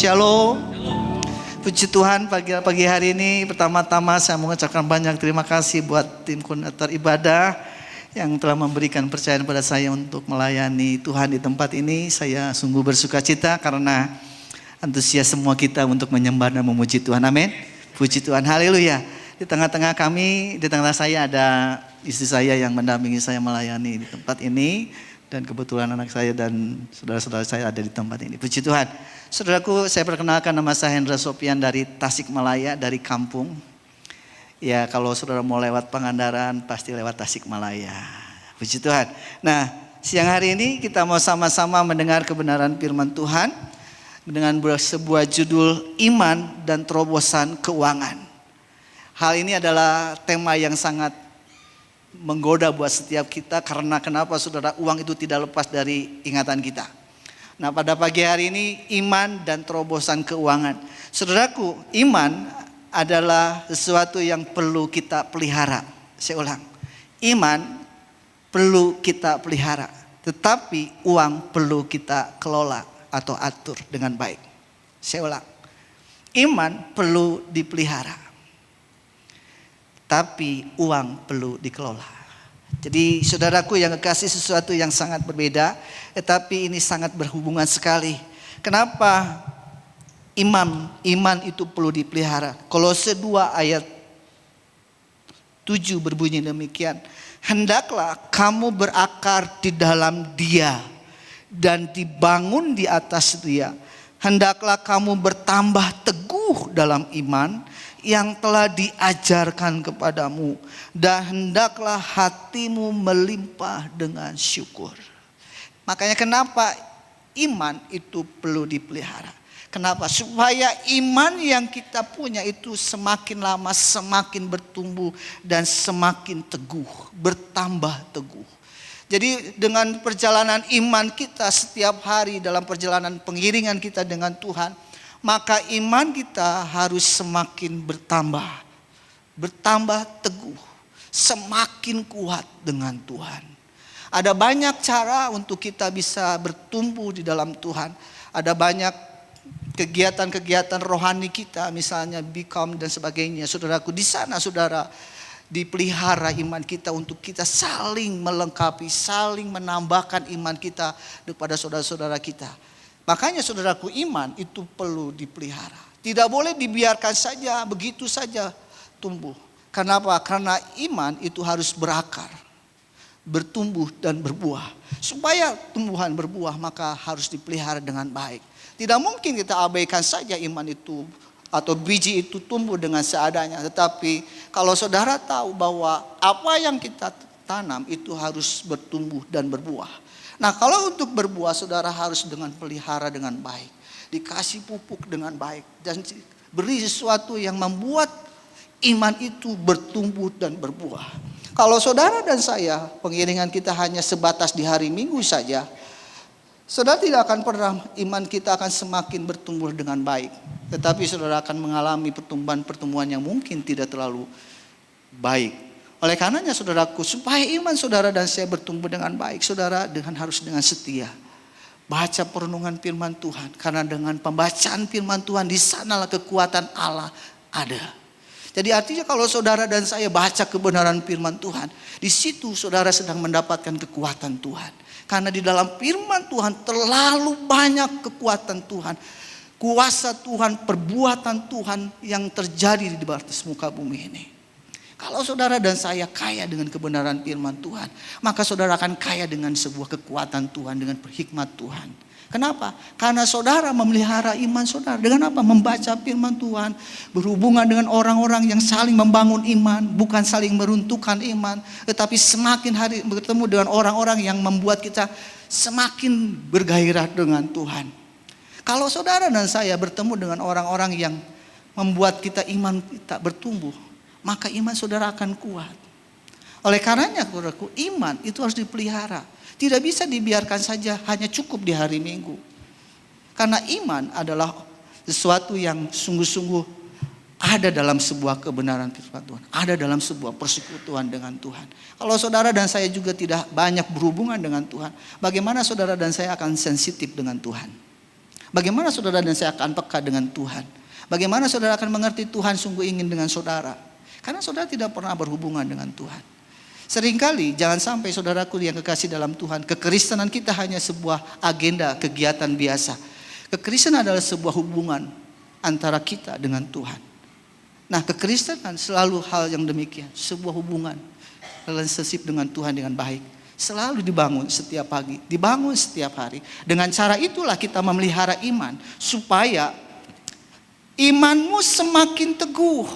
Shalom. Puji Tuhan, pagi hari ini pertama-tama saya mengucapkan banyak terima kasih buat tim koordinator ibadah yang telah memberikan percayaan pada saya untuk melayani Tuhan di tempat ini. Saya sungguh bersuka cita karena antusias semua kita untuk menyembah dan memuji Tuhan. Amin. Puji Tuhan, haleluya. Di tengah-tengah kami, di tengah saya ada istri saya yang mendampingi saya melayani di tempat ini. Dan kebetulan anak saya dan saudara-saudara saya ada di tempat ini. Puji Tuhan. Saudaraku, saya perkenalkan, nama saya Hendra Sopian dari Tasikmalaya, dari kampung. Ya, kalau saudara mau lewat Pangandaran pasti lewat Tasikmalaya. Puji Tuhan. Nah, siang hari ini kita mau sama-sama mendengar kebenaran firman Tuhan dengan sebuah judul Iman dan Terobosan Keuangan. Hal ini adalah tema yang sangat menggoda buat setiap kita, karena kenapa saudara? Uang itu tidak lepas dari ingatan kita. Nah, pada pagi hari ini iman dan terobosan keuangan. Saudaraku, iman adalah sesuatu yang perlu kita pelihara. Saya ulang, iman perlu kita pelihara, tetapi uang perlu kita kelola atau atur dengan baik. Saya ulang, iman perlu dipelihara, tapi uang perlu dikelola. Jadi saudaraku yang kekasih, sesuatu yang sangat berbeda, tetapi ini sangat berhubungan sekali. Kenapa iman itu perlu dipelihara? Kolose 2 ayat 7 berbunyi demikian. Hendaklah kamu berakar di dalam Dia dan dibangun di atas Dia. Hendaklah kamu bertambah teguh dalam iman yang telah diajarkan kepadamu, dan hendaklah hatimu melimpah dengan syukur. Makanya kenapa iman itu perlu dipelihara? Kenapa? Supaya iman yang kita punya itu semakin lama semakin bertumbuh dan semakin teguh, bertambah teguh. Jadi dengan perjalanan iman kita setiap hari, dalam perjalanan pengiringan kita dengan Tuhan, maka iman kita harus semakin bertambah teguh, semakin kuat dengan Tuhan. Ada banyak cara untuk kita bisa bertumbuh di dalam Tuhan. Ada banyak kegiatan-kegiatan rohani kita, misalnya Become dan sebagainya. Saudaraku, di sana saudara dipelihara iman kita untuk kita saling melengkapi, saling menambahkan iman kita kepada saudara-saudara kita. Makanya saudaraku, iman itu perlu dipelihara. Tidak boleh dibiarkan saja begitu saja tumbuh. Kenapa? Karena iman itu harus berakar, bertumbuh dan berbuah. Supaya tumbuhan berbuah maka harus dipelihara dengan baik. Tidak mungkin kita abaikan saja iman itu atau biji itu tumbuh dengan seadanya. Tetapi kalau saudara tahu bahwa apa yang kita tanam itu harus bertumbuh dan berbuah. Nah, kalau untuk berbuah saudara harus dengan pelihara dengan baik, dikasih pupuk dengan baik, dan beri sesuatu yang membuat iman itu bertumbuh dan berbuah. Kalau saudara dan saya pengiringan kita hanya sebatas di hari Minggu saja, saudara tidak akan pernah, iman kita akan semakin bertumbuh dengan baik. Tetapi saudara akan mengalami pertumbuhan-pertumbuhan yang mungkin tidak terlalu baik. Oleh karenanya saudaraku, supaya iman saudara dan saya bertumbuh dengan baik, saudara harus dengan setia baca perenungan firman Tuhan. Karena dengan pembacaan firman Tuhan, di sanalah kekuatan Allah ada. Jadi artinya kalau saudara dan saya baca kebenaran firman Tuhan, di situ saudara sedang mendapatkan kekuatan Tuhan. Karena di dalam firman Tuhan terlalu banyak kekuatan Tuhan, kuasa Tuhan, perbuatan Tuhan yang terjadi di atas muka bumi ini. Kalau saudara dan saya kaya dengan kebenaran firman Tuhan, maka saudara akan kaya dengan sebuah kekuatan Tuhan, dengan hikmat Tuhan. Kenapa? Karena saudara memelihara iman saudara. Dengan apa? Membaca firman Tuhan, berhubungan dengan orang-orang yang saling membangun iman, bukan saling meruntuhkan iman, tetapi semakin hari bertemu dengan orang-orang yang membuat kita semakin bergairah dengan Tuhan. Kalau saudara dan saya bertemu dengan orang-orang yang membuat kita iman kita bertumbuh, maka iman saudara akan kuat. Oleh karenanya saudaraku, iman itu harus dipelihara. Tidak bisa dibiarkan saja hanya cukup di hari Minggu. Karena iman adalah sesuatu yang sungguh-sungguh ada dalam sebuah kebenaran firman Tuhan. Ada dalam sebuah persekutuan dengan Tuhan. Kalau saudara dan saya juga tidak banyak berhubungan dengan Tuhan, bagaimana saudara dan saya akan sensitif dengan Tuhan? Bagaimana saudara dan saya akan peka dengan Tuhan? Bagaimana saudara akan mengerti Tuhan sungguh ingin dengan saudara? Karena saudara tidak pernah berhubungan dengan Tuhan. Seringkali jangan sampai saudaraku yang kekasih dalam Tuhan, kekristenan kita hanya sebuah agenda, kegiatan biasa. Kekristenan adalah sebuah hubungan antara kita dengan Tuhan. Nah, kekristenan selalu hal yang demikian, sebuah hubungan, relationship dengan Tuhan dengan baik. Selalu dibangun setiap pagi, dibangun setiap hari. Dengan cara itulah kita memelihara iman, supaya imanmu semakin teguh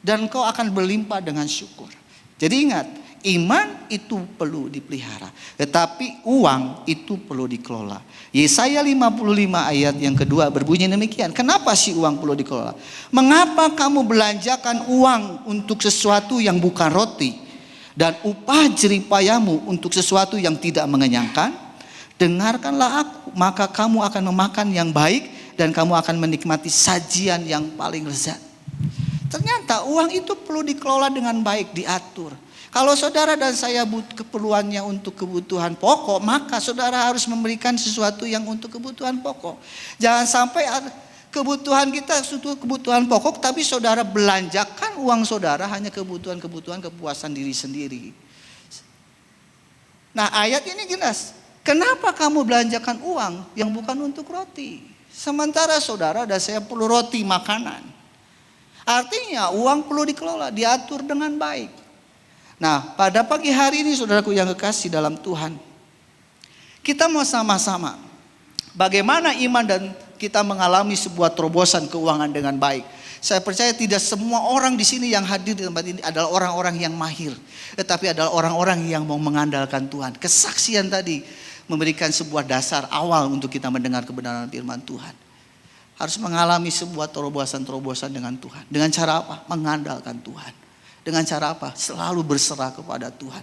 dan kau akan berlimpah dengan syukur. Jadi ingat, iman itu perlu dipelihara, tetapi uang itu perlu dikelola. Yesaya 55 ayat yang kedua berbunyi demikian. Kenapa sih uang perlu dikelola? Mengapa kamu belanjakan uang untuk sesuatu yang bukan roti, dan upah jeripayamu untuk sesuatu yang tidak mengenyangkan? Dengarkanlah aku, maka kamu akan memakan yang baik, dan kamu akan menikmati sajian yang paling lezat. Ternyata uang itu perlu dikelola dengan baik, diatur. Kalau saudara dan saya keperluannya untuk kebutuhan pokok, maka saudara harus memberikan sesuatu yang untuk kebutuhan pokok. Jangan sampai kebutuhan kita itu kebutuhan pokok, tapi saudara belanjakan uang saudara hanya kebutuhan-kebutuhan kepuasan diri sendiri. Nah, ayat ini jelas. Kenapa kamu belanjakan uang yang bukan untuk roti? Sementara saudara dan saya perlu roti, makanan. Artinya uang perlu dikelola, diatur dengan baik. Nah, pada pagi hari ini saudaraku yang kekasih dalam Tuhan, kita mau sama-sama bagaimana iman dan kita mengalami sebuah terobosan keuangan dengan baik. Saya percaya tidak semua orang di sini yang hadir di tempat ini adalah orang-orang yang mahir, tetapi adalah orang-orang yang mau mengandalkan Tuhan. Kesaksian tadi memberikan sebuah dasar awal untuk kita mendengar kebenaran firman Tuhan. Harus mengalami sebuah terobosan-terobosan dengan Tuhan. Dengan cara apa? Mengandalkan Tuhan. Dengan cara apa? Selalu berserah kepada Tuhan.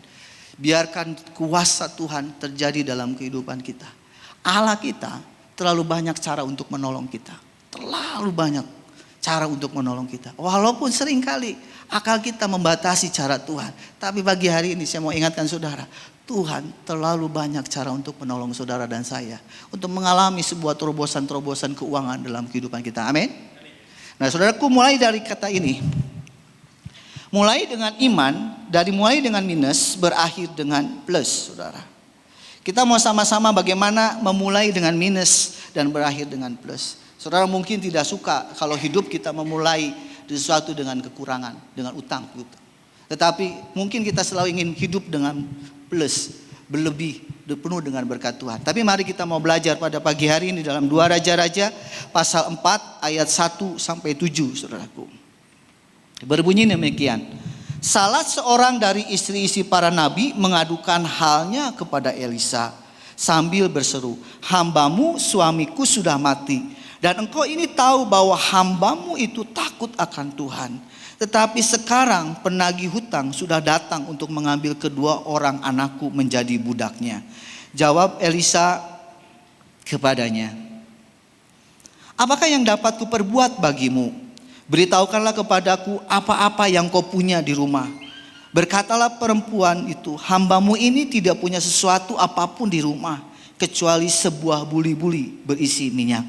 Biarkan kuasa Tuhan terjadi dalam kehidupan kita. Allah kita terlalu banyak cara untuk menolong kita. Terlalu banyak cara untuk menolong kita. Walaupun seringkali akal kita membatasi cara Tuhan. Tapi pagi hari ini saya mau ingatkan saudara, Tuhan terlalu banyak cara untuk menolong saudara dan saya. Untuk mengalami sebuah terobosan-terobosan keuangan dalam kehidupan kita. Amin. Nah, saudaraku, mulai dari kata ini. Mulai dengan iman, mulai dengan minus, berakhir dengan plus, saudara. Kita mau sama-sama bagaimana memulai dengan minus dan berakhir dengan plus. Saudara mungkin tidak suka kalau hidup kita memulai sesuatu dengan kekurangan, dengan utang. Tetapi mungkin kita selalu ingin hidup dengan plus, berlebih, penuh dengan berkat Tuhan. Tapi mari kita mau belajar pada pagi hari ini dalam 2 Raja-Raja pasal 4 ayat 1 sampai 7, saudaraku. Berbunyi demikian. Salah seorang dari istri-istri para nabi mengadukan halnya kepada Elisa sambil berseru, "Hambamu suamiku sudah mati, dan engkau ini tahu bahwa hambamu itu takut akan Tuhan. Tetapi sekarang penagih hutang sudah datang untuk mengambil kedua orang anakku menjadi budaknya." Jawab Elisa kepadanya, "Apakah yang dapat kuperbuat bagimu? Beritahukanlah kepadaku apa-apa yang kau punya di rumah." Berkatalah perempuan itu, "Hambamu ini tidak punya sesuatu apapun di rumah, kecuali sebuah buli-buli berisi minyak."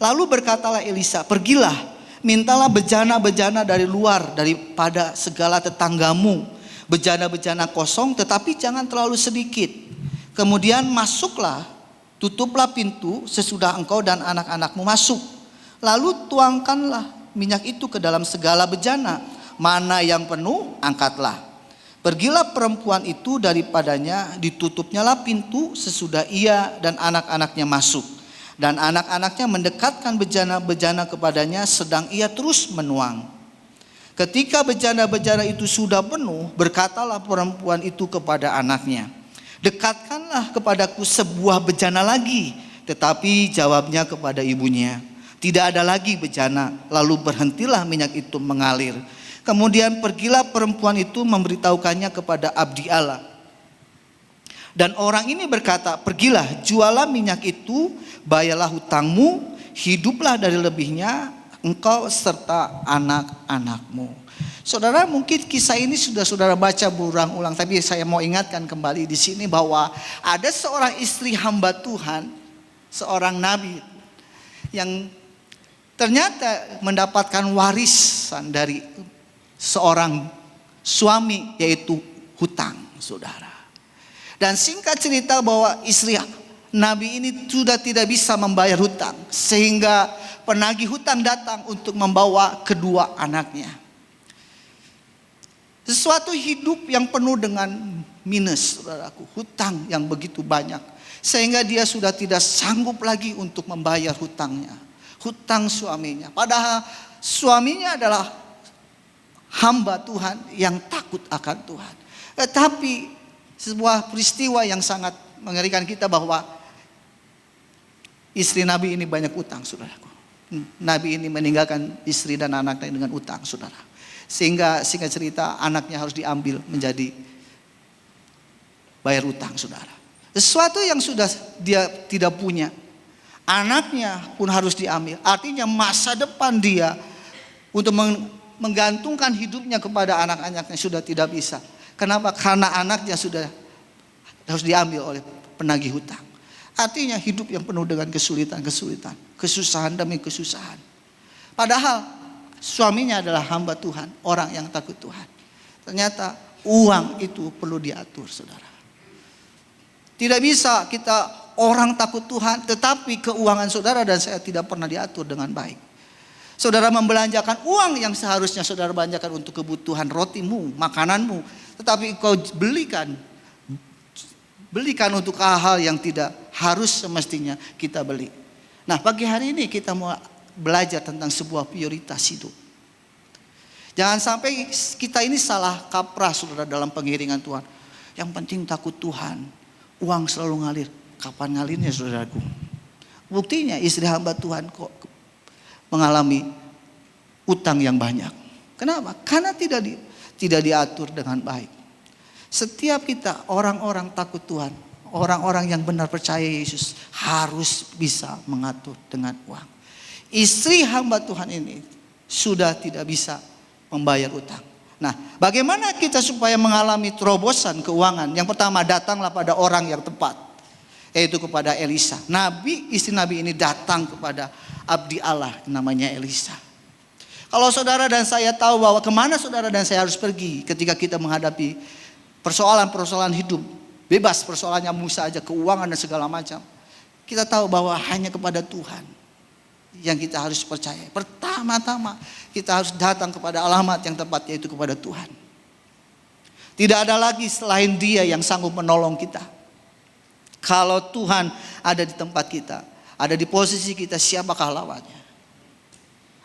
Lalu berkatalah Elisa, "Pergilah, mintalah bejana-bejana dari luar daripada segala tetanggamu, bejana-bejana kosong tetapi jangan terlalu sedikit. Kemudian masuklah, tutuplah pintu sesudah engkau dan anak-anakmu masuk. Lalu tuangkanlah minyak itu ke dalam segala bejana, mana yang penuh angkatlah. Pergilah perempuan itu daripadanya, ditutupnyalah pintu sesudah ia dan anak-anaknya masuk. Dan anak-anaknya mendekatkan bejana-bejana kepadanya sedang ia terus menuang. Ketika bejana-bejana itu sudah penuh, berkatalah perempuan itu kepada anaknya, 'Dekatkanlah kepadaku sebuah bejana lagi.' Tetapi jawabnya kepada ibunya, 'Tidak ada lagi bejana.' Lalu berhentilah minyak itu mengalir. Kemudian pergilah perempuan itu memberitahukannya kepada abdi Allah. Dan orang ini berkata, 'Pergilah, jualah minyak itu, bayarlah hutangmu, hiduplah dari lebihnya, engkau serta anak-anakmu.'" Saudara, mungkin kisah ini sudah saudara baca berulang-ulang, tapi saya mau ingatkan kembali di sini bahwa ada seorang istri hamba Tuhan, seorang nabi, yang ternyata mendapatkan warisan dari seorang suami, yaitu hutang, saudara. Dan singkat cerita bahwa istri Nabi ini sudah tidak bisa membayar hutang, sehingga penagih hutang datang untuk membawa kedua anaknya. Sesuatu hidup yang penuh dengan minus, saudaraku, hutang yang begitu banyak, sehingga dia sudah tidak sanggup lagi untuk membayar hutangnya, hutang suaminya. Padahal suaminya adalah hamba Tuhan yang takut akan Tuhan. Tetapi sebuah peristiwa yang sangat mengerikan kita bahwa istri Nabi ini banyak utang, saudaraku. Nabi ini meninggalkan istri dan anaknya dengan utang, saudara. Sehingga singkat cerita anaknya harus diambil menjadi bayar utang, saudara. Sesuatu yang sudah dia tidak punya, anaknya pun harus diambil. Artinya masa depan dia untuk menggantungkan hidupnya kepada anak-anaknya sudah tidak bisa. Kenapa? Karena anaknya sudah harus diambil oleh penagih hutang. Artinya hidup yang penuh dengan kesulitan-kesulitan, kesusahan demi kesusahan. Padahal suaminya adalah hamba Tuhan, orang yang takut Tuhan. Ternyata uang itu perlu diatur, saudara. Tidak bisa kita orang takut Tuhan, tetapi keuangan saudara dan saya tidak pernah diatur dengan baik. Saudara membelanjakan uang yang seharusnya saudara belanjakan untuk kebutuhan rotimu, makananmu, tetapi kau belikan untuk hal-hal yang tidak harus semestinya kita beli. Nah, pagi hari ini kita mau belajar tentang sebuah prioritas hidup. Jangan sampai kita ini salah kaprah, saudara, dalam pengiringan Tuhan. Yang penting takut Tuhan, uang selalu ngalir. Kapan ngalirnya, saudaraku? Buktinya istri hamba Tuhan kok mengalami utang yang banyak. Kenapa? Karena tidak diatur dengan baik. Setiap kita orang-orang takut Tuhan, orang-orang yang benar percaya Yesus harus bisa mengatur dengan uang. Istri hamba Tuhan ini sudah tidak bisa membayar utang. Nah, bagaimana kita supaya mengalami terobosan keuangan? Yang pertama, datanglah pada orang yang tepat, yaitu kepada Elisa. Istri Nabi ini datang kepada abdi Allah namanya Elisa. Kalau saudara dan saya tahu bahwa kemana saudara dan saya harus pergi ketika kita menghadapi persoalan-persoalan hidup, bebas persoalannya Musa aja, keuangan dan segala macam. Kita tahu bahwa hanya kepada Tuhan yang kita harus percaya. Pertama-tama kita harus datang kepada alamat yang tepat, yaitu kepada Tuhan. Tidak ada lagi selain Dia yang sanggup menolong kita. Kalau Tuhan ada di tempat kita, ada di posisi kita, siapakah lawannya?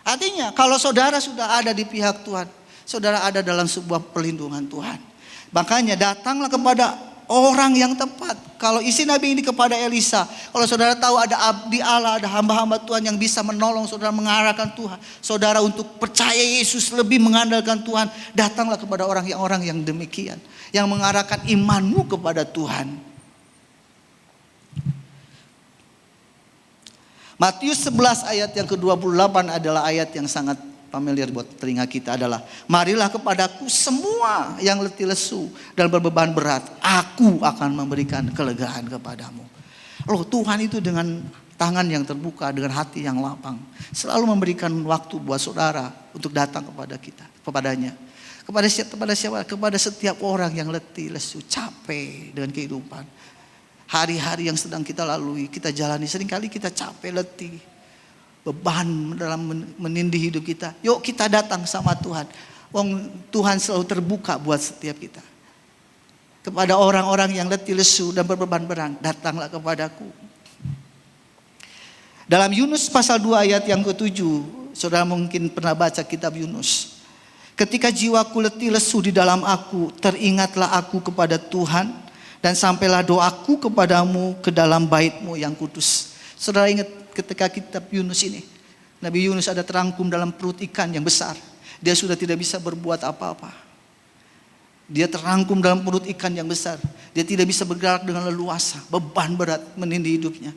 Artinya kalau saudara sudah ada di pihak Tuhan, saudara ada dalam sebuah perlindungan Tuhan. Makanya datanglah kepada orang yang tepat. Kalau istri Nabi ini kepada Elisa, kalau saudara tahu ada abdi Allah, ada hamba-hamba Tuhan yang bisa menolong saudara mengarahkan Tuhan, saudara untuk percaya Yesus, lebih mengandalkan Tuhan, datanglah kepada orang yang demikian, yang mengarahkan imanmu kepada Tuhan. Matius 11 ayat yang ke-28 adalah ayat yang sangat familiar buat telinga kita, adalah marilah kepadaku semua yang letih lesu dan berbeban berat, aku akan memberikan kelegaan kepadamu. Loh, Tuhan itu dengan tangan yang terbuka, dengan hati yang lapang, selalu memberikan waktu buat saudara untuk datang kepadanya. Kepada setiap orang yang letih lesu, capek dengan kehidupan. Hari-hari yang sedang kita lalui, kita jalani, seringkali kita capek, letih, beban dalam menindih hidup kita. Yuk kita datang sama Tuhan. Tuhan selalu terbuka buat setiap kita. Kepada orang-orang yang letih lesu dan berbeban berat, datanglah kepadaku. Dalam Yunus pasal 2 ayat yang ke-7, saudara mungkin pernah baca kitab Yunus. Ketika jiwaku letih lesu di dalam aku, teringatlah aku kepada Tuhan, dan sampailah doaku kepadamu ke dalam bait-Mu yang kudus. Saudara ingat ketika kitab Yunus ini, Nabi Yunus ada terangkum dalam perut ikan yang besar. Dia sudah tidak bisa berbuat apa-apa. Dia terangkum dalam perut ikan yang besar. Dia tidak bisa bergerak dengan leluasa. Beban berat menindih hidupnya.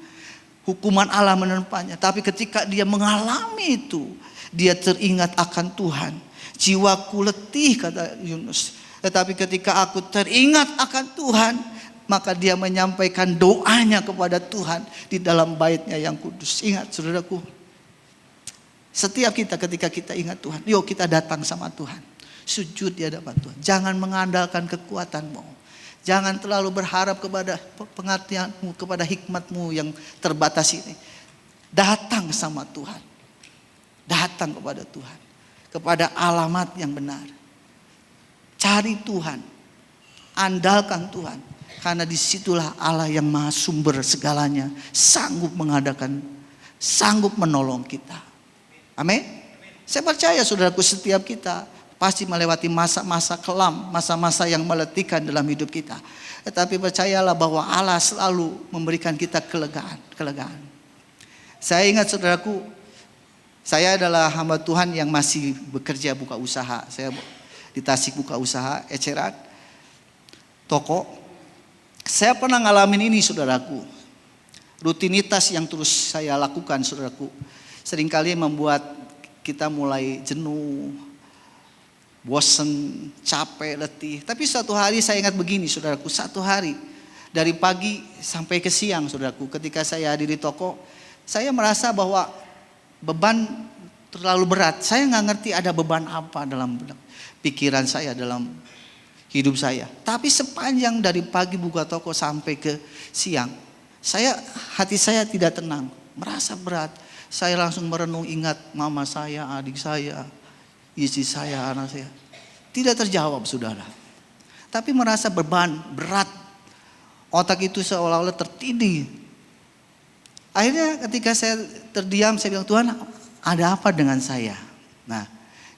Hukuman Allah menempanya. Tapi ketika dia mengalami itu, dia teringat akan Tuhan. Jiwaku letih, kata Yunus. Tetapi ketika aku teringat akan Tuhan, maka dia menyampaikan doanya kepada Tuhan di dalam bait-Nya yang kudus. Ingat saudaraku, Setiap kita ketika kita ingat Tuhan, yuk kita datang sama Tuhan. Sujud di hadapan Tuhan. Jangan mengandalkan kekuatanmu. Jangan terlalu berharap kepada pengertianmu, kepada hikmatmu yang terbatas ini. Datang sama Tuhan. Datang kepada Tuhan. Kepada alamat yang benar. Cari Tuhan. Andalkan Tuhan. Karena disitulah Allah yang maha sumber segalanya. Sanggup mengadakan, sanggup menolong kita. Amin. Saya percaya saudaraku, setiap kita pasti melewati masa-masa kelam, masa-masa yang meletihkan dalam hidup kita. Tetapi percayalah bahwa Allah selalu memberikan kita kelegaan. Saya ingat saudaraku, saya adalah hamba Tuhan yang masih bekerja buka usaha. Saya di Tasik buka usaha, eceran, toko. Saya pernah ngalamin ini saudaraku. Rutinitas yang terus saya lakukan saudaraku, seringkali membuat kita mulai jenuh, bosen, capek, letih. Tapi suatu hari saya ingat begini saudaraku. Satu hari dari pagi sampai ke siang saudaraku, ketika saya hadir di toko, saya merasa bahwa beban terlalu berat. Saya gak ngerti ada beban apa dalam pikiran saya, dalam hidup saya. Tapi sepanjang dari pagi buka toko sampai ke siang, hati saya tidak tenang, merasa berat. Saya langsung merenung, ingat mama saya, adik saya, istri saya, anak saya. Tidak terjawab saudara. Tapi merasa beban, berat. Otak itu seolah-olah tertindih. Akhirnya ketika saya terdiam, saya bilang, Tuhan ada apa dengan saya? Nah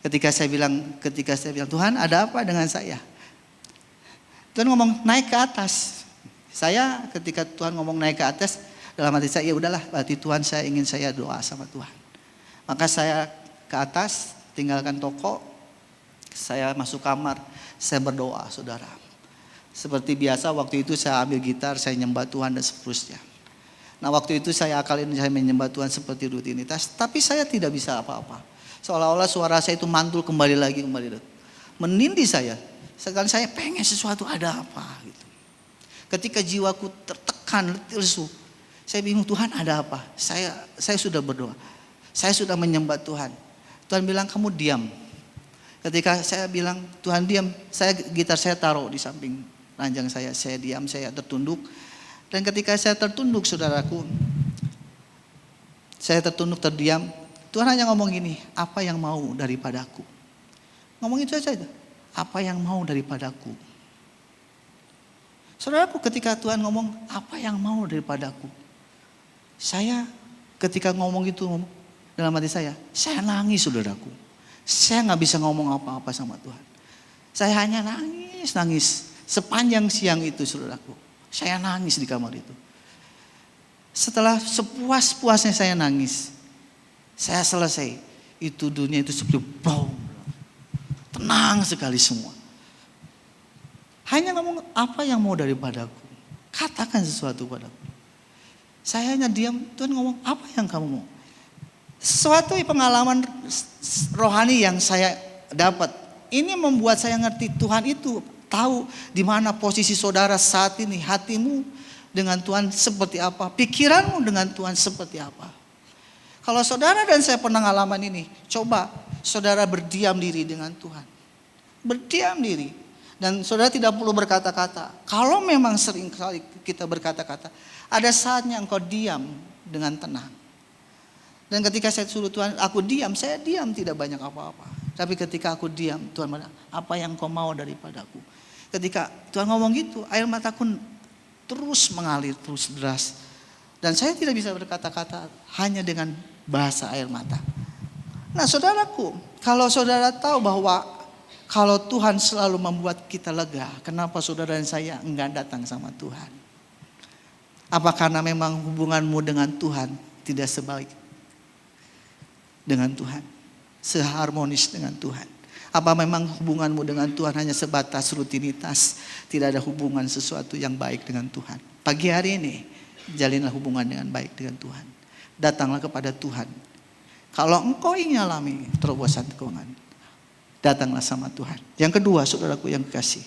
ketika saya bilang Tuhan ada apa dengan saya? Tuhan ngomong naik ke atas. Saya ketika Tuhan ngomong naik ke atas, dalam hati saya, ya udahlah, berarti Tuhan saya doa sama Tuhan. Maka saya ke atas, tinggalkan toko, saya masuk kamar, saya berdoa saudara. Seperti biasa waktu itu saya ambil gitar, saya nyembah Tuhan dan seterusnya. Nah waktu itu saya akalin saya menyembah Tuhan seperti rutinitas, tapi saya tidak bisa apa-apa. Seolah-olah suara saya itu mantul kembali lagi. Menindih saya. Sekarang saya pengen sesuatu, ada apa gitu. Ketika jiwaku tertekan, letih lesu, saya bingung, Tuhan ada apa? Saya sudah berdoa. Saya sudah menyembah Tuhan. Tuhan bilang kamu diam. Ketika saya bilang Tuhan diam, gitar saya taruh di samping ranjang saya diam, saya tertunduk. Dan ketika saya tertunduk saudaraku, saya tertunduk terdiam, Tuhan hanya ngomong gini, apa yang mau daripadaku? Ngomong itu saja, apa yang mau daripadaku? Saudaraku, ketika Tuhan ngomong apa yang mau daripadaku, saya ketika ngomong itu dalam hati saya nangis saudaraku. Saya gak bisa ngomong apa-apa sama Tuhan. Saya hanya nangis sepanjang siang itu saudaraku. Saya nangis di kamar itu. Setelah sepuas-puasnya saya nangis, saya selesai. Itu dunia itu seperti bau. Tenang sekali semua. Hanya ngomong apa yang mau daripadaku. Katakan sesuatu padaku. Saya hanya diam, Tuhan ngomong apa yang kamu mau. Suatu pengalaman rohani yang saya dapat. Ini membuat saya ngerti Tuhan itu tahu di mana posisi saudara saat ini. Hatimu dengan Tuhan seperti apa. Pikiranmu dengan Tuhan seperti apa. Kalau saudara dan saya pernah ngalaman ini. Coba saudara berdiam diri dengan Tuhan. Berdiam diri. Dan saudara tidak perlu berkata-kata. Kalau memang sering kali kita berkata-kata, ada saatnya engkau diam dengan tenang. Dan ketika saya suruh Tuhan, aku diam, saya diam tidak banyak apa-apa. Tapi ketika aku diam, Tuhan bilang, apa yang kau mau daripadaku? Ketika Tuhan ngomong gitu, air mataku terus mengalir, terus deras. Dan saya tidak bisa berkata-kata hanya dengan bahasa air mata. Nah saudaraku, kalau saudara tahu bahwa kalau Tuhan selalu membuat kita lega, kenapa saudara dan saya enggak datang sama Tuhan? Apa karena memang hubunganmu dengan Tuhan tidak sebaik dengan Tuhan, seharmonis dengan Tuhan? Apa memang hubunganmu dengan Tuhan hanya sebatas rutinitas, tidak ada hubungan sesuatu yang baik dengan Tuhan? Pagi hari ini, jalinlah hubungan dengan baik dengan Tuhan. Datanglah kepada Tuhan. Kalau engkau ingin alami terobosan keuangan, datanglah sama Tuhan. Yang kedua, saudaraku yang kekasih,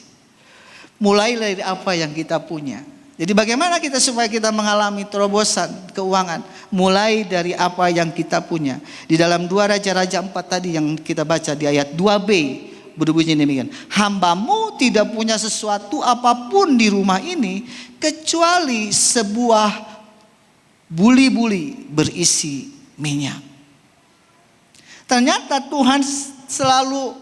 mulai dari apa yang kita punya. Jadi bagaimana kita supaya kita mengalami terobosan keuangan? Mulai dari apa yang kita punya. Di dalam 2 Raja-Raja 4 tadi yang kita baca di ayat 2b, berbunyi demikian. Hambamu tidak punya sesuatu apapun di rumah ini kecuali sebuah buli-buli berisi minyak. Ternyata Tuhan selalu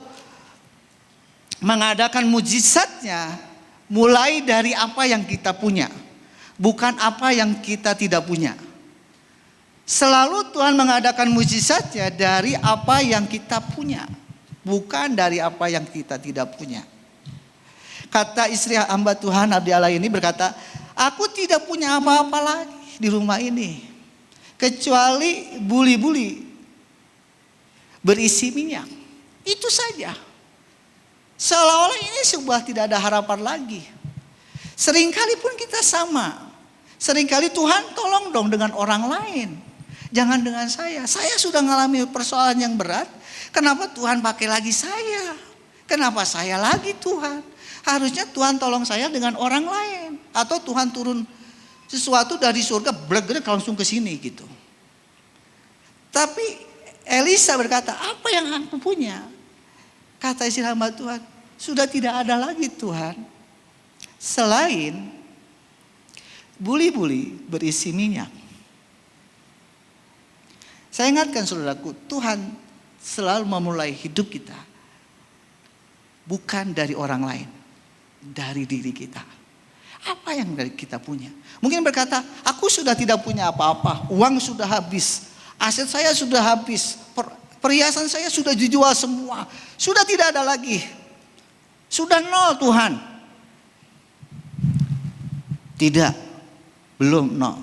mengadakan mujizatnya mulai dari apa yang kita punya, bukan apa yang kita tidak punya. Selalu Tuhan mengadakan mujizatnya dari apa yang kita punya, bukan dari apa yang kita tidak punya. Kata istri hamba Tuhan Abdi Allah ini berkata, aku tidak punya apa-apa lagi di rumah ini kecuali buli-buli berisi minyak. Itu saja. Seolah-olah ini sebuah tidak ada harapan lagi. Seringkali pun kita sama. Seringkali Tuhan tolong dong dengan orang lain. Jangan dengan saya. Saya sudah mengalami persoalan yang berat. Kenapa Tuhan pakai lagi saya? Kenapa saya lagi Tuhan? Harusnya Tuhan tolong saya dengan orang lain. Atau Tuhan turun sesuatu dari surga blek-blek langsung ke sini gitu. Tapi Elisa berkata, apa yang aku punya? Kata istri hamba Tuhan, sudah tidak ada lagi Tuhan selain buli-buli berisi minyak. Saya ingatkan saudaraku, Tuhan selalu memulai hidup kita bukan dari orang lain, dari diri kita. Apa yang dari kita punya? Mungkin berkata, aku sudah tidak punya apa-apa, uang sudah habis, aset saya sudah habis, perhiasan saya sudah dijual semua. Sudah tidak ada lagi. Sudah nol Tuhan. Tidak. Belum nol.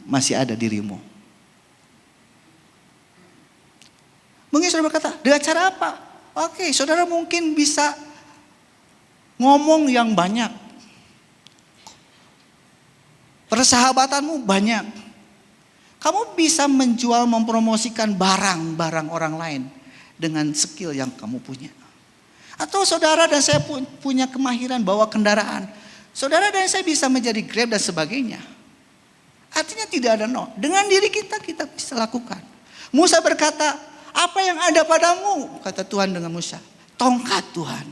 Masih ada dirimu. Mungkin saudara berkata, dengan cara apa? Oke, saudara mungkin bisa ngomong yang banyak. Persahabatanmu banyak. Kamu bisa menjual, mempromosikan barang-barang orang lain dengan skill yang kamu punya. Atau saudara dan saya punya kemahiran bawa kendaraan. Saudara dan saya bisa menjadi Grab dan sebagainya. Artinya tidak ada nol. Dengan diri kita bisa lakukan. Musa berkata, apa yang ada padamu? Kata Tuhan dengan Musa, tongkat Tuhan.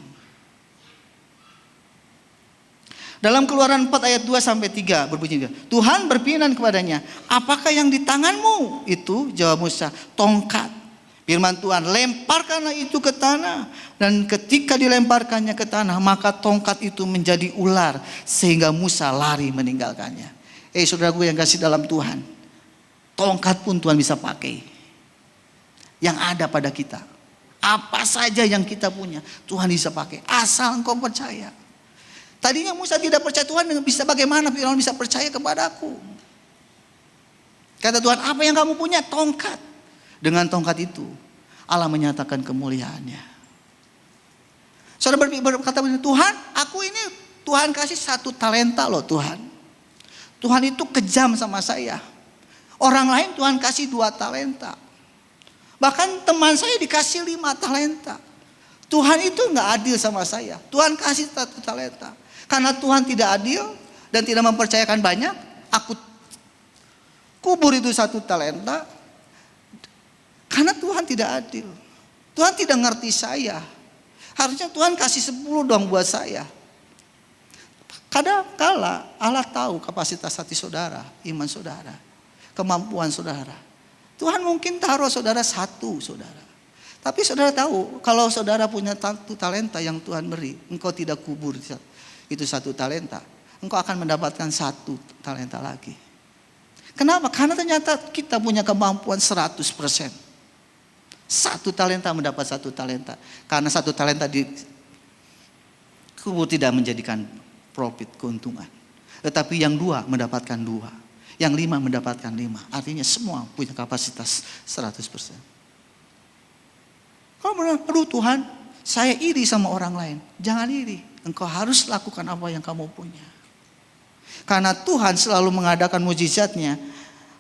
Dalam Keluaran 4 ayat 2-3 berbunyi, Tuhan berfirman kepadanya, apakah yang di tanganmu? Itu jawab Musa, tongkat. Firman Tuhan, lemparkanlah itu ke tanah. Dan ketika dilemparkannya ke tanah, maka tongkat itu menjadi ular, sehingga Musa lari meninggalkannya. Saudaraku yang kasih dalam Tuhan, tongkat pun Tuhan bisa pakai. Yang ada pada kita, apa saja yang kita punya, Tuhan bisa pakai, asal engkau percaya. Tadinya Musa tidak percaya Tuhan, bisa bagaimana Firaun bisa percaya kepadaku? Kata Tuhan, apa yang kamu punya? Tongkat. Dengan tongkat itu Allah menyatakan kemuliaannya. Saudara berkata, Tuhan, aku ini Tuhan kasih 1 talenta loh Tuhan. Tuhan itu kejam sama saya. Orang lain Tuhan kasih 2 talenta. Bahkan teman saya dikasih 5 talenta. Tuhan itu gak adil sama saya. Tuhan kasih 1 talenta. Karena Tuhan tidak adil dan tidak mempercayakan banyak, aku kubur itu 1 talenta. Karena Tuhan tidak adil. Tuhan tidak ngerti saya. Harusnya Tuhan kasih 10 dong buat saya. Kadang-kala Allah tahu kapasitas hati saudara, iman saudara, kemampuan saudara. Tuhan mungkin taruh saudara 1 saudara. Tapi saudara tahu kalau saudara punya 1 talenta yang Tuhan beri, engkau tidak kubur itu 1 talenta, engkau akan mendapatkan 1 talenta lagi. Kenapa? Karena ternyata kita punya kemampuan 100%. 1 talenta mendapat 1 talenta. Karena 1 talenta di kubur tidak menjadikan profit, keuntungan. Tetapi yang 2 mendapatkan 2. Yang 5 mendapatkan 5. Artinya semua punya kapasitas 100%. Kalau benar, aduh Tuhan, saya iri sama orang lain. Jangan iri. Engkau harus lakukan apa yang kamu punya. Karena Tuhan selalu mengadakan mujizatnya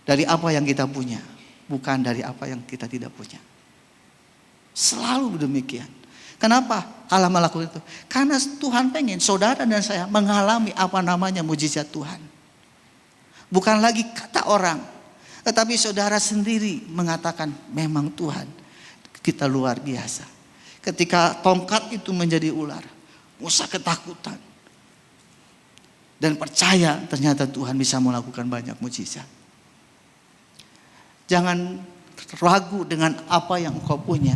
dari apa yang kita punya. Bukan dari apa yang kita tidak punya. Selalu demikian. Kenapa Allah melakukan itu? Karena Tuhan pengen saudara dan saya mengalami apa namanya mujizat Tuhan. Bukan lagi kata orang, tetapi saudara sendiri mengatakan memang Tuhan kita luar biasa. Ketika tongkat itu menjadi ular, Musa ketakutan. Dan percaya ternyata Tuhan bisa melakukan banyak mujizat. Jangan ragu dengan apa yang kau punya.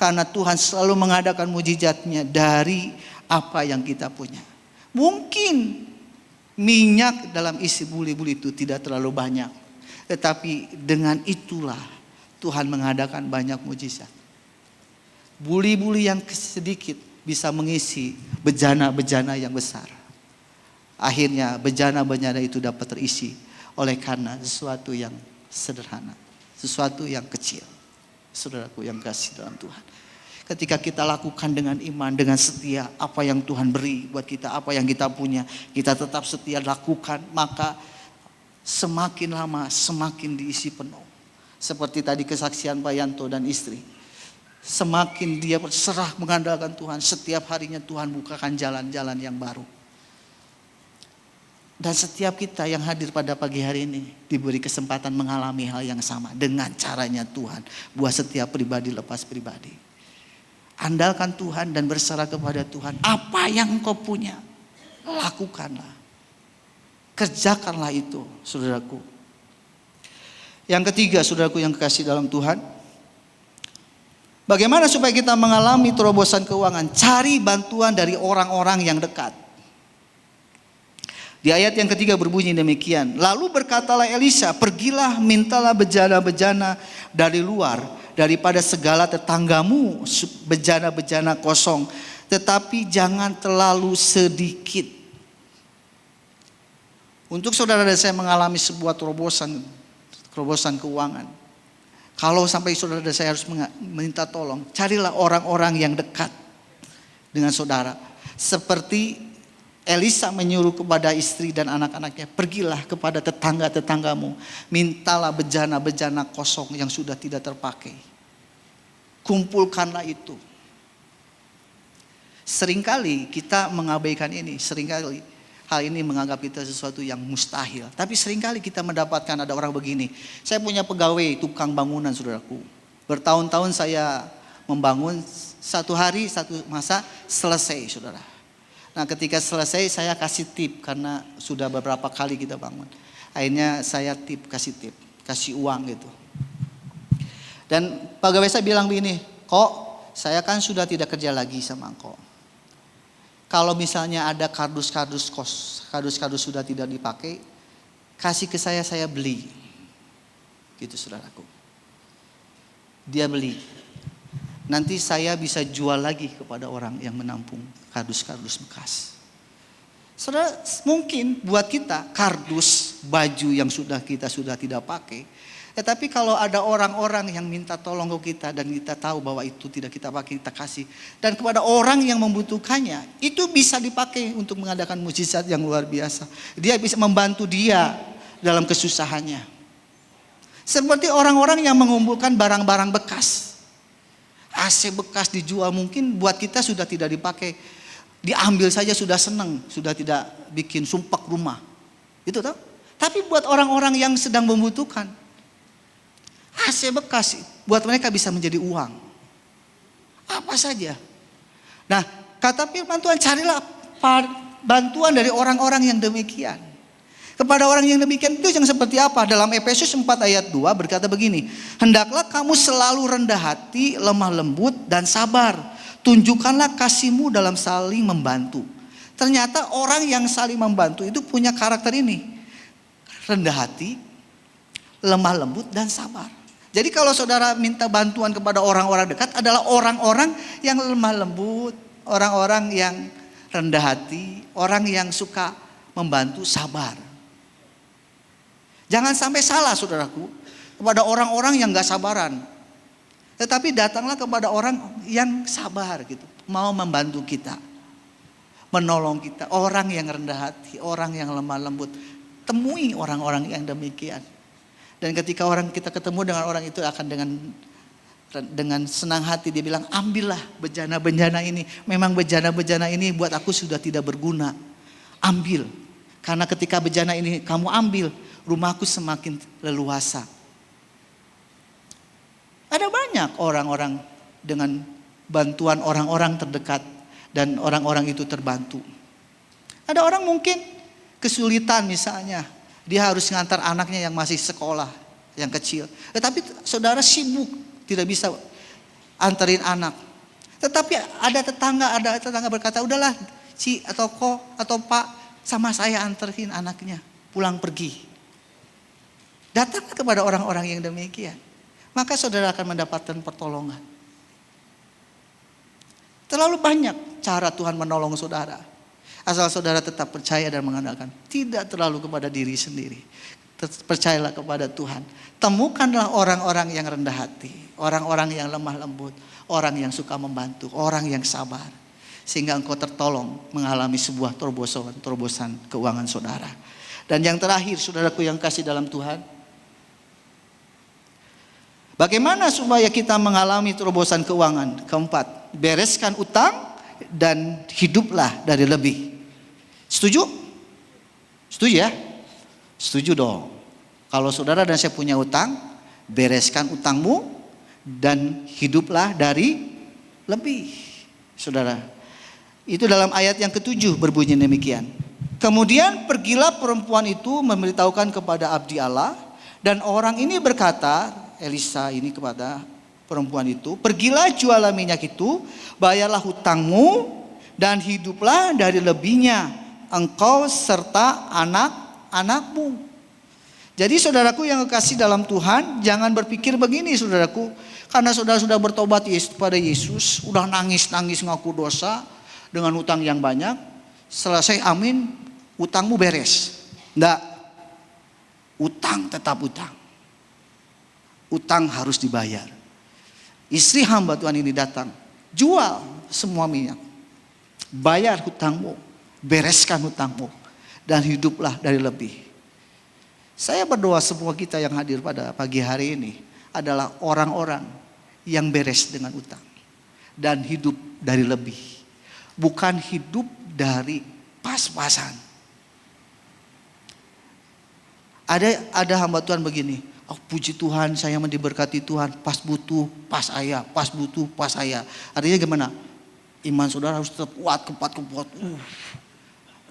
Karena Tuhan selalu mengadakan mujizatnya dari apa yang kita punya. Mungkin minyak dalam isi buli-buli itu tidak terlalu banyak. Tetapi dengan itulah Tuhan mengadakan banyak mujizat. Buli-buli yang sedikit bisa mengisi bejana-bejana yang besar. Akhirnya bejana-bejana itu dapat terisi oleh karena sesuatu yang sederhana. Sesuatu yang kecil. Saudaraku yang kasih dalam Tuhan. Ketika kita lakukan dengan iman, dengan setia, apa yang Tuhan beri buat kita, apa yang kita punya, kita tetap setia lakukan, maka semakin lama semakin diisi penuh. Seperti tadi kesaksian Pak Yanto dan istri. Semakin dia berserah mengandalkan Tuhan, setiap harinya Tuhan bukakan jalan-jalan yang baru. Dan setiap kita yang hadir pada pagi hari ini diberi kesempatan mengalami hal yang sama dengan caranya Tuhan. Buat setiap pribadi lepas pribadi. Andalkan Tuhan dan berserah kepada Tuhan. Apa yang engkau punya, lakukanlah. Kerjakanlah itu, saudaraku. Yang ketiga, saudaraku yang kekasih dalam Tuhan. Bagaimana supaya kita mengalami terobosan keuangan? Cari bantuan dari orang-orang yang dekat. Di ayat yang ketiga berbunyi demikian. Lalu berkatalah Elisa, pergilah mintalah bejana-bejana dari luar, daripada segala tetanggamu bejana-bejana kosong. Tetapi jangan terlalu sedikit. Untuk saudara dan saya mengalami sebuah terobosan keuangan. Kalau sampai saudara dan saya harus minta tolong, carilah orang-orang yang dekat dengan saudara. Seperti Elisa menyuruh kepada istri dan anak-anaknya, pergilah kepada tetangga-tetanggamu, mintalah bejana-bejana kosong yang sudah tidak terpakai. Kumpulkanlah itu. Seringkali kita mengabaikan ini, seringkali hal ini menganggap kita sesuatu yang mustahil. Tapi seringkali kita mendapatkan ada orang begini, saya punya pegawai tukang bangunan saudaraku. Bertahun-tahun saya membangun, satu hari satu masa selesai saudara. Nah ketika selesai saya kasih tip karena sudah beberapa kali kita bangun. Akhirnya saya kasih uang gitu. Dan pegawai saya bilang begini, kok saya kan sudah tidak kerja lagi sama engkau. Kalau misalnya ada kardus sudah tidak dipakai, kasih ke saya beli. Gitu saudaraku. Dia beli. Nanti saya bisa jual lagi kepada orang yang menampung kardus-kardus bekas. Saudara, mungkin buat kita kardus baju yang kita sudah tidak pakai. Tetapi kalau ada orang-orang yang minta tolong ke kita dan kita tahu bahwa itu tidak kita pakai, kita kasih. Dan kepada orang yang membutuhkannya, itu bisa dipakai untuk mengadakan mujizat yang luar biasa. Dia bisa membantu dia dalam kesusahannya. Seperti orang-orang yang mengumpulkan barang-barang bekas. AC bekas dijual mungkin buat kita sudah tidak dipakai. Diambil saja sudah senang, sudah tidak bikin sumpak rumah. Itu tahu? Tapi buat orang-orang yang sedang membutuhkan, AC bekas buat mereka bisa menjadi uang. Apa saja. Nah, kata firman Tuhan, carilah bantuan dari orang-orang yang demikian. Kepada orang yang demikian itu yang seperti apa? Dalam Efesus 4 ayat 2 berkata begini. Hendaklah kamu selalu rendah hati, lemah lembut dan sabar. Tunjukkanlah kasihmu dalam saling membantu. Ternyata orang yang saling membantu itu punya karakter ini. Rendah hati, lemah lembut dan sabar. Jadi kalau saudara minta bantuan kepada orang-orang dekat adalah orang-orang yang lemah lembut. Orang-orang yang rendah hati, orang yang suka membantu, sabar. Jangan sampai salah saudaraku, kepada orang-orang yang gak sabaran. Tetapi datanglah kepada orang yang sabar gitu. Mau membantu kita. Menolong kita. Orang yang rendah hati, orang yang lemah lembut. Temui orang-orang yang demikian. Dan ketika kita ketemu dengan orang itu akan dengan Dengan senang hati dia bilang, ambillah bejana-bejana ini. Memang bejana-bejana ini buat aku sudah tidak berguna. Ambil. Karena ketika bejana ini kamu ambil, rumahku semakin leluasa. Ada banyak orang-orang dengan bantuan orang-orang terdekat dan orang-orang itu terbantu. Ada orang mungkin kesulitan misalnya, dia harus ngantar anaknya yang masih sekolah, yang kecil. Tetapi saudara sibuk, tidak bisa anterin anak. Tetapi ada tetangga berkata, udahlah Ci atau Ko atau Pak, sama saya anterin anaknya pulang pergi. Datanglah kepada orang-orang yang demikian. Maka saudara akan mendapatkan pertolongan. Terlalu banyak cara Tuhan menolong saudara. Asal saudara tetap percaya dan mengandalkan. Tidak terlalu kepada diri sendiri. Percayalah kepada Tuhan. Temukanlah orang-orang yang rendah hati. Orang-orang yang lemah lembut. Orang yang suka membantu. Orang yang sabar. Sehingga engkau tertolong mengalami sebuah terobosan keuangan saudara. Dan yang terakhir, saudaraku yang kasih dalam Tuhan. Bagaimana supaya kita mengalami terobosan keuangan? Keempat, bereskan utang dan hiduplah dari lebih. Setuju? Setuju ya? Setuju dong. Kalau saudara dan saya punya utang, bereskan utangmu dan hiduplah dari lebih. Saudara, itu dalam ayat yang ke-7 berbunyi demikian. Kemudian pergilah perempuan itu memberitahukan kepada abdi Allah, dan orang ini berkata, Elisa ini kepada perempuan itu, pergilah jualah minyak itu, bayarlah hutangmu dan hiduplah dari lebihnya, engkau serta anak-anakmu. Jadi saudaraku yang kekasih dalam Tuhan, jangan berpikir begini saudaraku, karena saudara sudah bertobat kepada Yesus, udah nangis-nangis ngaku dosa dengan hutang yang banyak, selesai amin, utangmu beres. Enggak, utang tetap utang. Utang harus dibayar. Istri hamba Tuhan ini datang, jual semua minyak, bayar hutangmu, bereskan hutangmu, dan hiduplah dari lebih. Saya berdoa semua kita yang hadir pada pagi hari ini adalah orang-orang yang beres dengan utang dan hidup dari lebih, bukan hidup dari pas-pasan. Ada hamba Tuhan begini, oh puji Tuhan saya diberkati Tuhan, pas butuh pas saya, pas butuh pas saya. Artinya gimana? Iman saudara harus tetap kuat.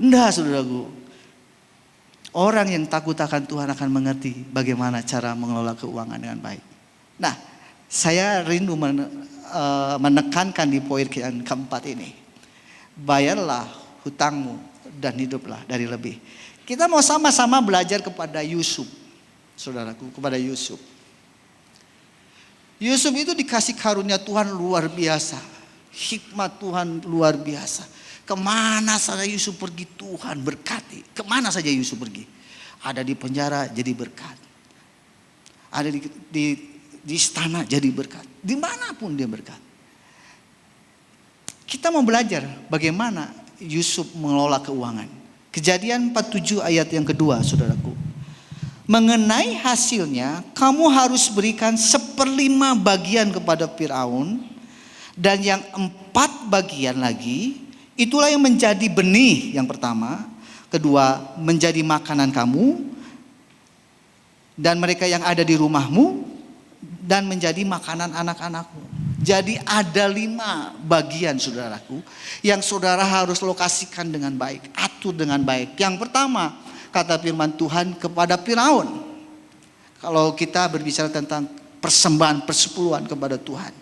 Enggak saudaraku. Orang yang takut akan Tuhan akan mengerti bagaimana cara mengelola keuangan dengan baik. Nah, saya rindu menekankan di poin yang keempat ini. Bayarlah hutangmu dan hiduplah dari lebih. Kita mau sama-sama belajar kepada Yusuf. Saudaraku, kepada Yusuf. Yusuf itu dikasih karunia Tuhan luar biasa. Hikmat Tuhan luar biasa. Kemana saja Yusuf pergi Tuhan berkati. Kemana saja Yusuf pergi. Ada di penjara jadi berkat. Ada di istana jadi berkat. Dimanapun dia berkat. Kita mau belajar bagaimana Yusuf mengelola keuangan. Kejadian 47 ayat yang kedua saudaraku. Mengenai hasilnya, kamu harus berikan 1/5 bagian kepada Firaun, dan yang 4 bagian lagi, itulah yang menjadi benih yang pertama, kedua menjadi makanan kamu, dan mereka yang ada di rumahmu, dan menjadi makanan anak-anakmu. Jadi ada 5 bagian saudaraku, yang saudara harus lokasikan dengan baik, atur dengan baik. Yang pertama, kata firman Tuhan kepada Firaun. Kalau kita berbicara tentang persembahan persepuluhan kepada Tuhan.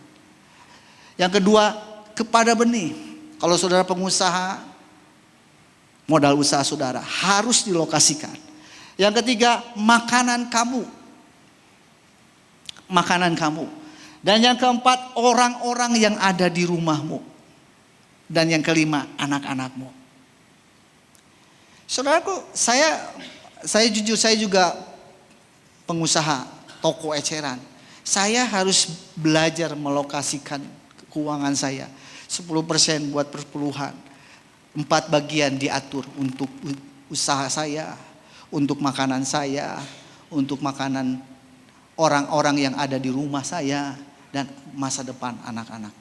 Yang kedua, kepada benih. Kalau saudara pengusaha, modal usaha saudara harus dilokasikan. Yang ketiga, makanan kamu. Makanan kamu. Dan yang keempat, orang-orang yang ada di rumahmu. Dan yang kelima, anak-anakmu. Saudaraku, saya jujur, saya juga pengusaha toko eceran. Saya harus belajar melokasikan keuangan saya. 10% buat perpuluhan. 4 bagian diatur untuk usaha saya, untuk makanan saya, untuk makanan orang-orang yang ada di rumah saya, dan masa depan anak-anak.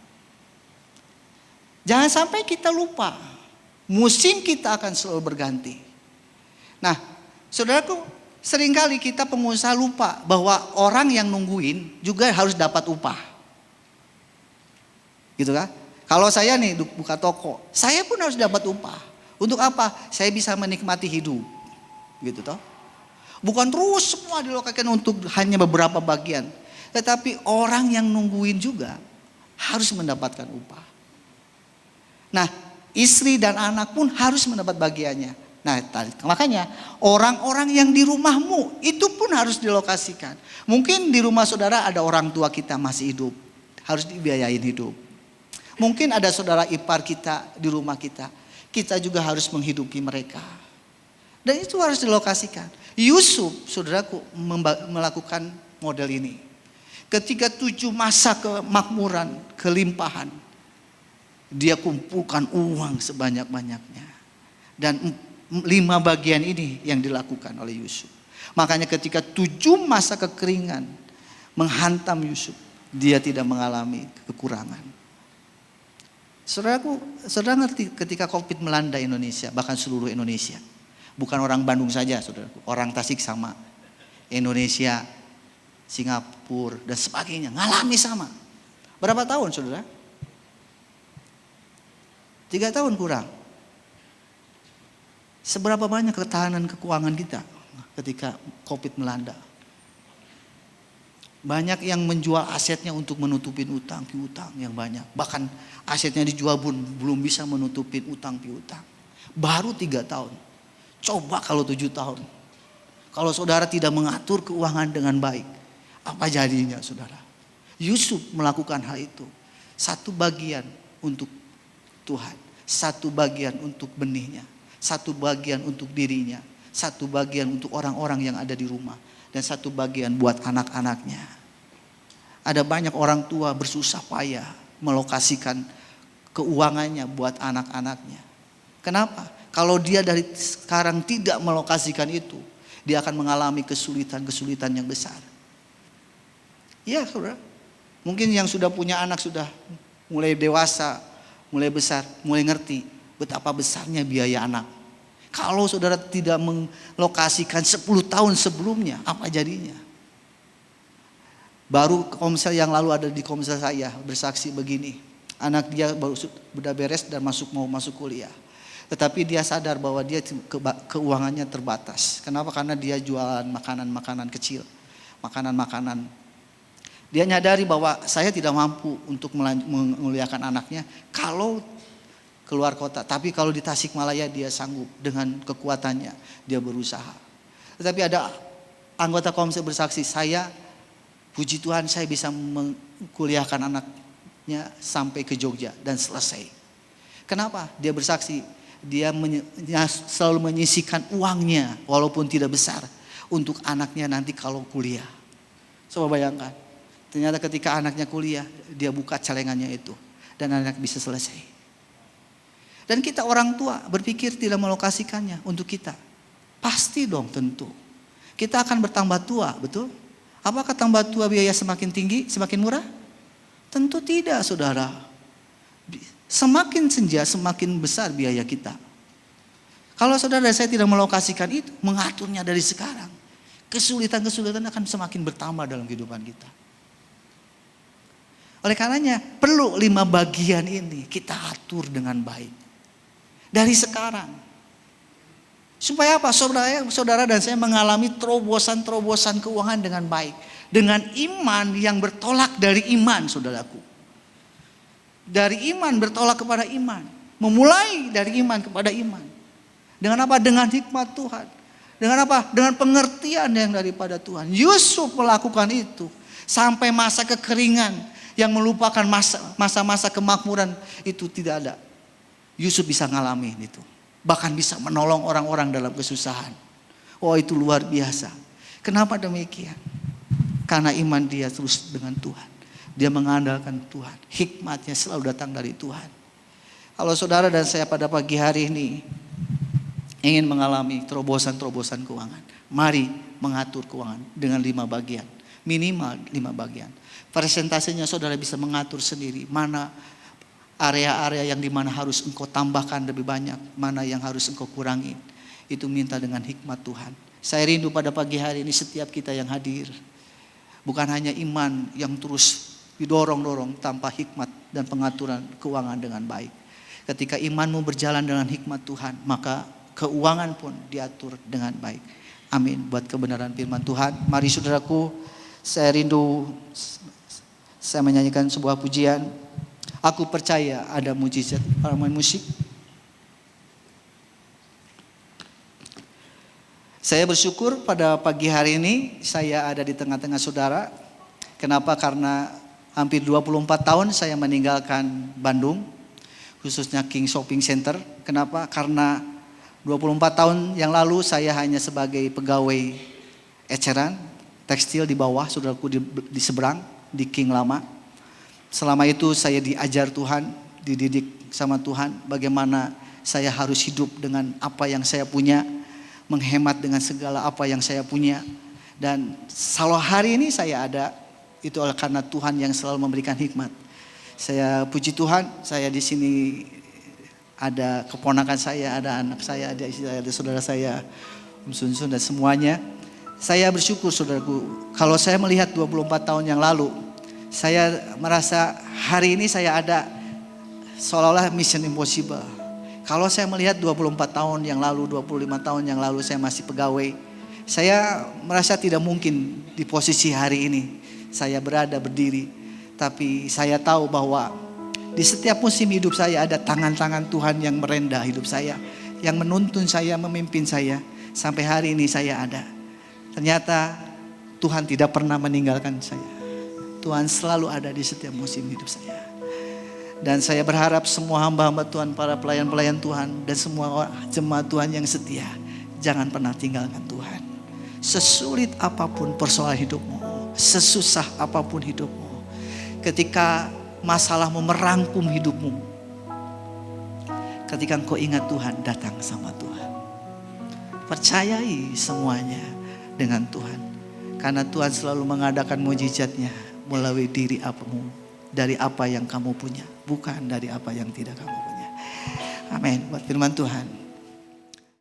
Jangan sampai kita lupa, musim kita akan selalu berganti. Nah, saudaraku, seringkali kita pengusaha lupa bahwa orang yang nungguin juga harus dapat upah. Gitu kan? Kalau saya nih buka toko, saya pun harus dapat upah. Untuk apa? Saya bisa menikmati hidup. Gitu toh. Bukan terus semua dilakukan untuk hanya beberapa bagian. Tetapi orang yang nungguin juga harus mendapatkan upah. Nah, istri dan anak pun harus mendapat bagiannya. Nah, makanya orang-orang yang di rumahmu itu pun harus dilokasikan. Mungkin di rumah saudara ada orang tua kita masih hidup, harus dibiayain hidup. Mungkin ada saudara ipar kita di rumah kita juga harus menghidupi mereka. Dan itu harus dilokasikan. Yusuf, saudaraku, melakukan model ini. Ketika 7 masa kemakmuran, kelimpahan, dia kumpulkan uang sebanyak-banyaknya. Dan 5 bagian ini yang dilakukan oleh Yusuf. Makanya ketika 7 masa kekeringan menghantam Yusuf, dia tidak mengalami kekurangan. Saudaraku, saudara ngerti ketika COVID melanda Indonesia, bahkan seluruh Indonesia. Bukan orang Bandung saja, saudaraku, orang Tasik sama. Indonesia, Singapura dan sebagainya ngalami sama. Berapa tahun, saudara? 3 tahun kurang. Seberapa banyak ketahanan keuangan kita ketika COVID melanda? Banyak yang menjual asetnya untuk menutupin utang piutang yang banyak. Bahkan asetnya dijual pun belum bisa menutupin utang piutang. Baru 3 tahun. Coba kalau 7 tahun. Kalau saudara tidak mengatur keuangan dengan baik, apa jadinya saudara? Yusuf melakukan hal itu. 1 bagian untuk Tuhan, 1 bagian untuk benihnya, 1 bagian untuk dirinya, 1 bagian untuk orang-orang yang ada di rumah, dan 1 bagian buat anak-anaknya. Ada banyak orang tua bersusah payah melokasikan keuangannya buat anak-anaknya. Kenapa? Kalau dia dari sekarang tidak melokasikan itu, dia akan mengalami kesulitan-kesulitan yang besar. Iya, saudara. Mungkin yang sudah punya anak sudah mulai dewasa, mulai besar, mulai ngerti betapa besarnya biaya anak. Kalau saudara tidak melokasikan 10 tahun sebelumnya, apa jadinya? Baru komsel yang lalu ada di komsel saya bersaksi begini. Anak dia baru sudah beres dan mau masuk kuliah. Tetapi dia sadar bahwa dia keuangannya terbatas. Kenapa? Karena dia jualan makanan-makanan kecil. Makanan-makanan. Dia nyadari bahwa saya tidak mampu untuk memuliakan anaknya kalau keluar kota. Tapi kalau di Tasikmalaya dia sanggup dengan kekuatannya. Dia berusaha. Tetapi ada anggota komsel bersaksi, saya puji Tuhan saya bisa mengkuliahkan anaknya sampai ke Jogja dan selesai. Kenapa? Dia bersaksi, dia selalu menyisihkan uangnya walaupun tidak besar untuk anaknya nanti kalau kuliah. Coba bayangkan, ternyata ketika anaknya kuliah dia buka celengannya itu dan anak bisa selesai. Dan kita orang tua berpikir tidak melokasikannya untuk kita. Pasti dong tentu. Kita akan bertambah tua, betul? Apakah tambah tua biaya semakin tinggi, semakin murah? Tentu tidak, saudara. Semakin senja semakin besar biaya kita. Kalau saudara dan saya tidak melokasikan itu, mengaturnya dari sekarang, kesulitan-kesulitan akan semakin bertambah dalam kehidupan kita. Oleh karenanya perlu 5 bagian ini kita atur dengan baik. Dari sekarang. Supaya apa? Saudara dan saya mengalami terobosan-terobosan keuangan dengan baik. Dengan iman yang bertolak dari iman, saudaraku. Dari iman bertolak kepada iman. Memulai dari iman kepada iman. Dengan apa? Dengan hikmat Tuhan. Dengan apa? Dengan pengertian yang daripada Tuhan. Yusuf melakukan itu. Sampai masa kekeringan yang melupakan masa-masa kemakmuran itu tidak ada. Yusuf bisa ngalamin itu. Bahkan bisa menolong orang-orang dalam kesusahan. Oh, itu luar biasa. Kenapa demikian? Karena iman dia terus dengan Tuhan. Dia mengandalkan Tuhan. Hikmatnya selalu datang dari Tuhan. Kalau saudara dan saya pada pagi hari ini ingin mengalami terobosan-terobosan keuangan, mari mengatur keuangan dengan 5 bagian. Minimal 5 bagian. Persentasenya saudara bisa mengatur sendiri. Mana area-area yang dimana harus engkau tambahkan lebih banyak. Mana yang harus engkau kurangin. Itu minta dengan hikmat Tuhan. Saya rindu pada pagi hari ini setiap kita yang hadir. Bukan hanya iman yang terus didorong-dorong tanpa hikmat dan pengaturan keuangan dengan baik. Ketika imanmu berjalan dengan hikmat Tuhan, maka keuangan pun diatur dengan baik. Amin. Buat kebenaran firman Tuhan. Mari saudaraku, saya rindu saya menyanyikan sebuah pujian. Aku percaya ada mujizat. Para main musik. Saya bersyukur pada pagi hari ini saya ada di tengah-tengah saudara. Kenapa? Karena hampir 24 tahun saya meninggalkan Bandung, khususnya King Shopping Center. Kenapa? Karena 24 tahun yang lalu saya hanya sebagai pegawai eceran, tekstil di bawah, saudaraku di seberang, di King lama. Selama itu saya diajar Tuhan, dididik sama Tuhan bagaimana saya harus hidup dengan apa yang saya punya, menghemat dengan segala apa yang saya punya. Dan selalu hari ini saya ada, itu oleh karena Tuhan yang selalu memberikan hikmat. Saya puji Tuhan, saya di sini ada keponakan saya, ada anak saya, ada istri saya, ada saudara saya, Om Sunsun dan semuanya. Saya bersyukur saudaraku, kalau saya melihat 24 tahun yang lalu, saya merasa hari ini saya ada seolah-olah mission impossible. Kalau saya melihat 24 tahun yang lalu, 25 tahun yang lalu saya masih pegawai, saya merasa tidak mungkin di posisi hari ini saya berada berdiri. Tapi saya tahu bahwa di setiap musim hidup saya ada tangan-tangan Tuhan yang merendah hidup saya, yang menuntun saya, memimpin saya. Sampai hari ini saya ada. Ternyata Tuhan tidak pernah meninggalkan saya. Tuhan selalu ada di setiap musim hidup saya. Dan saya berharap semua hamba-hamba Tuhan, para pelayan-pelayan Tuhan, dan semua jemaat Tuhan yang setia, jangan pernah tinggalkan Tuhan. Sesulit apapun persoalan hidupmu, sesusah apapun hidupmu, ketika masalahmu merangkum hidupmu, ketika engkau ingat Tuhan, datang sama Tuhan. Percayai semuanya dengan Tuhan. Karena Tuhan selalu mengadakan mujizatnya melalui diri apamu, dari apa yang kamu punya, bukan dari apa yang tidak kamu punya. Amin. Buat firman Tuhan.